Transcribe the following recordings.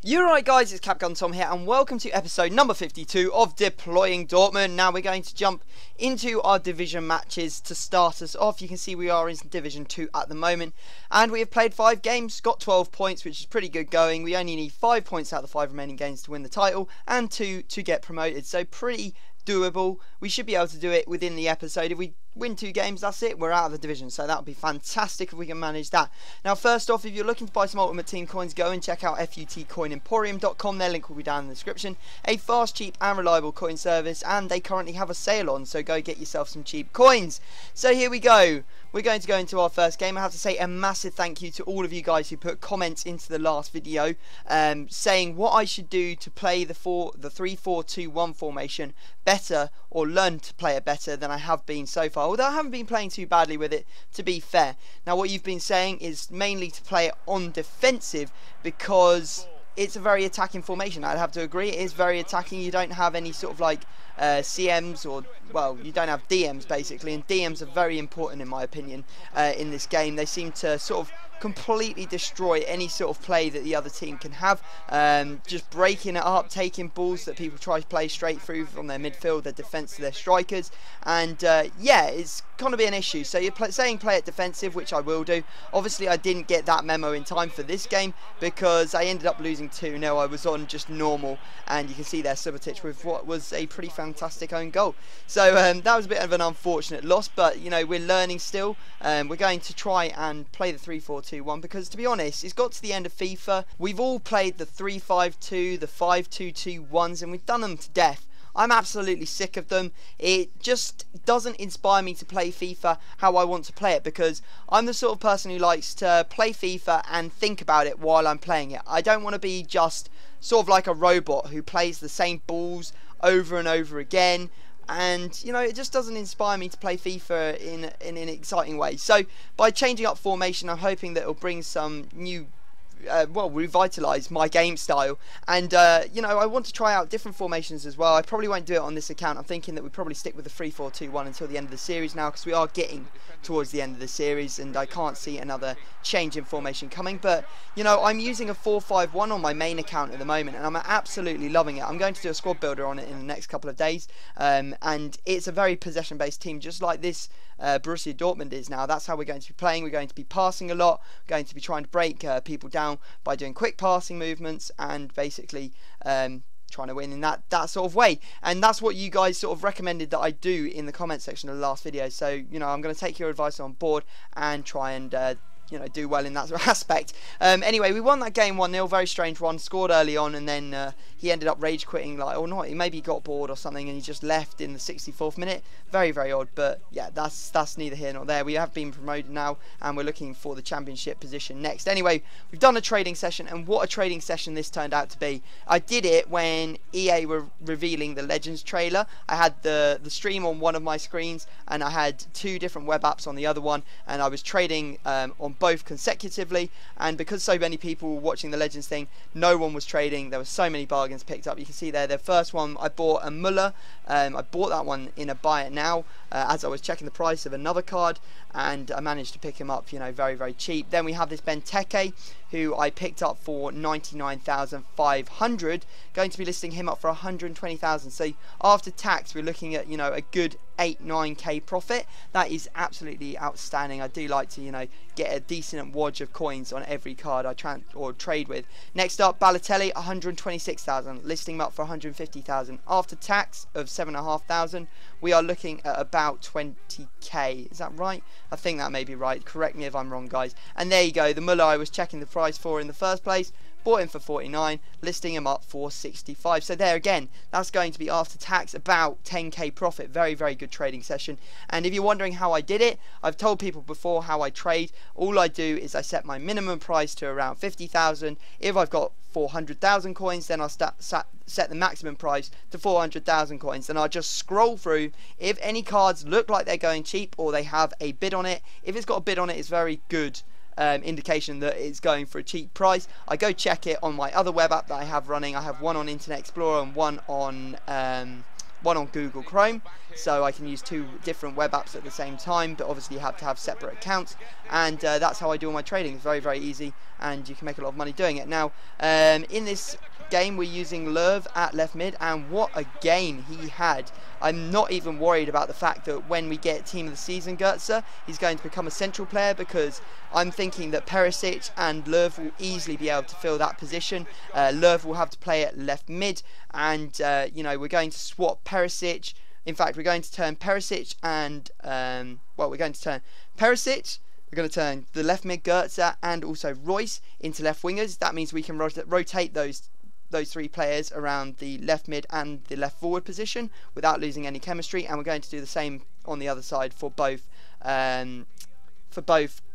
You're right, guys, it's Capgun Tom here, and welcome to episode number 52 of Deploying Dortmund. Now we're going to jump into our division matches to start us off. You can see we are in Division 2 at the moment, and we have played 5 games, got 12 points, which is pretty good going. We only need 5 points out of the 5 remaining games to win the title, and 2 to get promoted, so pretty doable. We should be able to do it within the episode. If we win 2 games, that's it, we're out of the division, so that would be fantastic if we can manage that. Now first off, if you're looking to buy some Ultimate Team coins, go and check out Ep52coinemporium.com. their link will be down in the description. A fast, cheap and reliable coin service, and they currently have a sale on, so go get yourself some cheap coins. So here we go. We're going to go into our first game. I have to say a massive thank you to all of you guys who put comments into the last video saying what I should do to play the 3-4-2-1 formation better, or learn to play it better than I have been so far, although I haven't been playing too badly with it, to be fair. Now what you've been saying is mainly to play it on defensive because it's a very attacking formation. I'd have to agree, it is very attacking. You don't have any sort of like CMs, or well, you don't have DMs basically, and DMs are very important in my opinion in this game. They seem to sort of completely destroy any sort of play that the other team can have, just breaking it up, taking balls that people try to play straight through from their midfield, their defence to their strikers, and yeah, it's going to be an issue. So you're saying play it defensive, which I will do. Obviously I didn't get that memo in time for this game because I ended up losing 2-0. I was on just normal, and you can see there Subotic with what was a pretty fantastic own goal. So that was a bit of an unfortunate loss, but you know, we're learning still. We're going to try and play the 3-4-2-1 because, to be honest, it's got to the end of FIFA. We've all played the 3-5-2, the 5-2-2-1s, and we've done them to death. I'm absolutely sick of them. It just doesn't inspire me to play FIFA how I want to play it, because I'm the sort of person who likes to play FIFA and think about it while I'm playing it. I don't want to be just sort of like a robot who plays the same balls over and over again. And you know, it just doesn't inspire me to play FIFA in an exciting way. So by changing up formation, I'm hoping that it'll bring some new well, revitalise my game style, and you know, I want to try out different formations as well. I probably won't do it on this account. I'm thinking that we probably stick with the 3-4-2-1 until the end of the series now, because we are getting towards the end of the series and I can't see another change in formation coming. But you know, I'm using a 4-5-1 on my main account at the moment, and I'm absolutely loving it. I'm going to do a squad builder on it in the next couple of days, and it's a very possession based team, just like this Borussia Dortmund is now. That's how we're going to be playing. We're going to be passing a lot, going to be trying to break people down by doing quick passing movements, and basically trying to win in that sort of way. And that's what you guys sort of recommended that I do in the comment section of the last video. So you know, I'm going to take your advice on board and try and you know, do well in that aspect. Anyway, we won that game 1-0, very strange one, scored early on, and then he ended up rage quitting, like, or not, he maybe got bored or something and he just left in the 64th minute. Very, very odd, but yeah, that's neither here nor there. We have been promoted now, and we're looking for the championship position next. Anyway, we've done a trading session, and what a trading session this turned out to be. I did it when EA were revealing the Legends trailer. I had the stream on one of my screens, and I had 2 different web apps on the other one, and I was trading on both consecutively, and because so many people were watching the Legends thing, no one was trading. There were so many bargains picked up. You can see there, the first one I bought a Muller. I bought that one in a buy it now as I was checking the price of another card, and I managed to pick him up, you know, very, very cheap. Then we have this Benteke, who I picked up for 99,500, going to be listing him up for 120,000. So after tax, we're looking at, you know, a good 8-9k profit. That is absolutely outstanding. I do like to, you know, get a decent wodge of coins on every card I trade with. Next up, Balotelli, 126,000, listing him up for 150,000. After tax of 7,500, we are looking at about 20k. Is that right? I think that may be right. Correct me if I'm wrong, guys. And there you go, the Muller I was checking the price for in the first place, bought him for 49, listing him up for 65. So there again, that's going to be after tax about 10k profit. Very, very good trading session. And if you're wondering how I did it, I've told people before how I trade. All I do is I set my minimum price to around 50,000. If I've got 400,000 coins, then I'll set the maximum price to 400,000 coins. Then I'll just scroll through. If any cards look like they're going cheap or they have a bid on it, if it's got a bid on it, it's very good indication that it's going for a cheap price. I go check it on my other web app that I have running. I have one on Internet Explorer and one on one on Google Chrome, so I can use 2 different web apps at the same time, but obviously you have to have separate accounts, and that's how I do all my trading. It's very, very easy, and you can make a lot of money doing it. Now, in this game we're using Löw at left mid, and what a game he had. I'm not even worried about the fact that when we get Team of the Season Götze, he's going to become a central player, because I'm thinking that Perisic and Löw will easily be able to fill that position. Löw will have to play at left mid, and you know, we're going to swap Perisic. In fact, we're going to turn Perisic and we're going to turn Perisic. We're going to turn the left mid Götze and also Royce into left wingers. That means we can rotate those 3 players around the left mid and the left forward position without losing any chemistry, and we're going to do the same on the other side for both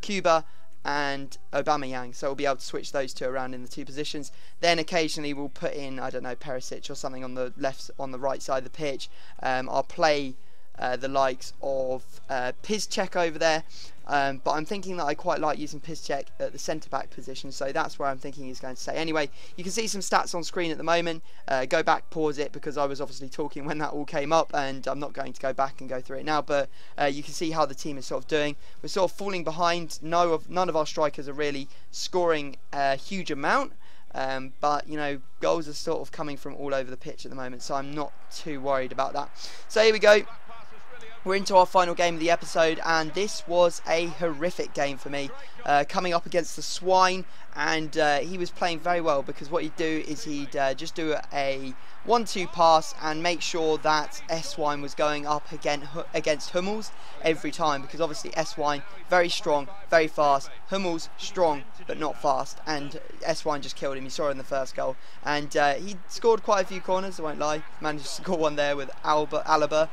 Cuba and Aubameyang, so we'll be able to switch those 2 around in the 2 positions. Then occasionally we'll put in, I don't know, Perisic or something on the right side of the pitch. I'll play the likes of Piszczek over there, but I'm thinking that I quite like using Piszczek at the centre-back position, so that's where I'm thinking he's going to stay. Anyway, you can see some stats on screen at the moment. Go back, pause it, because I was obviously talking when that all came up, and I'm not going to go back and go through it now, but you can see how the team is sort of doing. We're sort of falling behind. None of our strikers are really scoring a huge amount, but you know, goals are sort of coming from all over the pitch at the moment, so I'm not too worried about that. So here we go. We're into our final game of the episode, and this was a horrific game for me, coming up against the Swine, and he was playing very well, because what he'd do is he'd just do a 1-2 pass and make sure that S-Wine was going up against Hummels every time, because obviously S-Wine very strong, very fast, Hummels strong but not fast, and S-Wine just killed him. You saw it in the first goal, and he scored quite a few corners, I won't lie. Managed to score one there with Alaba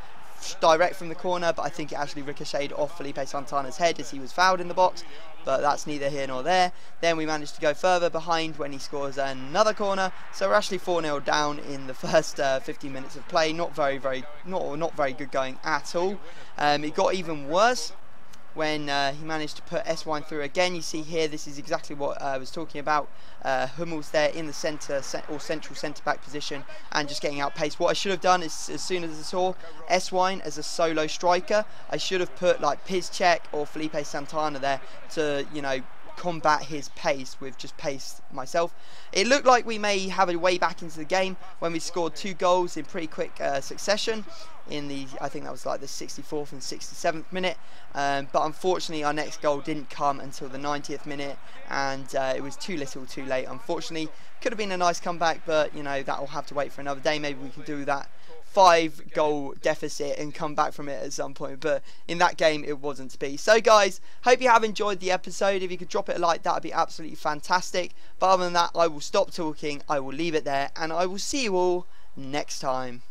direct from the corner, but I think it actually ricocheted off Felipe Santana's head as he was fouled in the box, but that's neither here nor there. Then we managed to go further behind when he scores another corner, so we're actually 4-0 down in the first 15 minutes of play. Not very good going at all. It got even worse when he managed to put S-Wine through again. You see here, this is exactly what I was talking about. Hummels there in the central centre-back position and just getting outpaced. What I should have done is, as soon as I saw S-Wine as a solo striker, I should have put like Piszczek or Felipe Santana there to, you know, combat his pace with just pace myself. It looked like we may have a way back into the game when we scored 2 goals in pretty quick succession in the, I think that was like the 64th and 67th minute, but unfortunately our next goal didn't come until the 90th minute, and it was too little too late, unfortunately. Could have been a nice comeback, but you know, that will have to wait for another day. Maybe we can do that 5-goal deficit and come back from it at some point, but in that game it wasn't to be. So guys, hope you have enjoyed the episode. If you could drop it a like, that would be absolutely fantastic. But other than that, I will stop talking, I will leave it there, and I will see you all next time.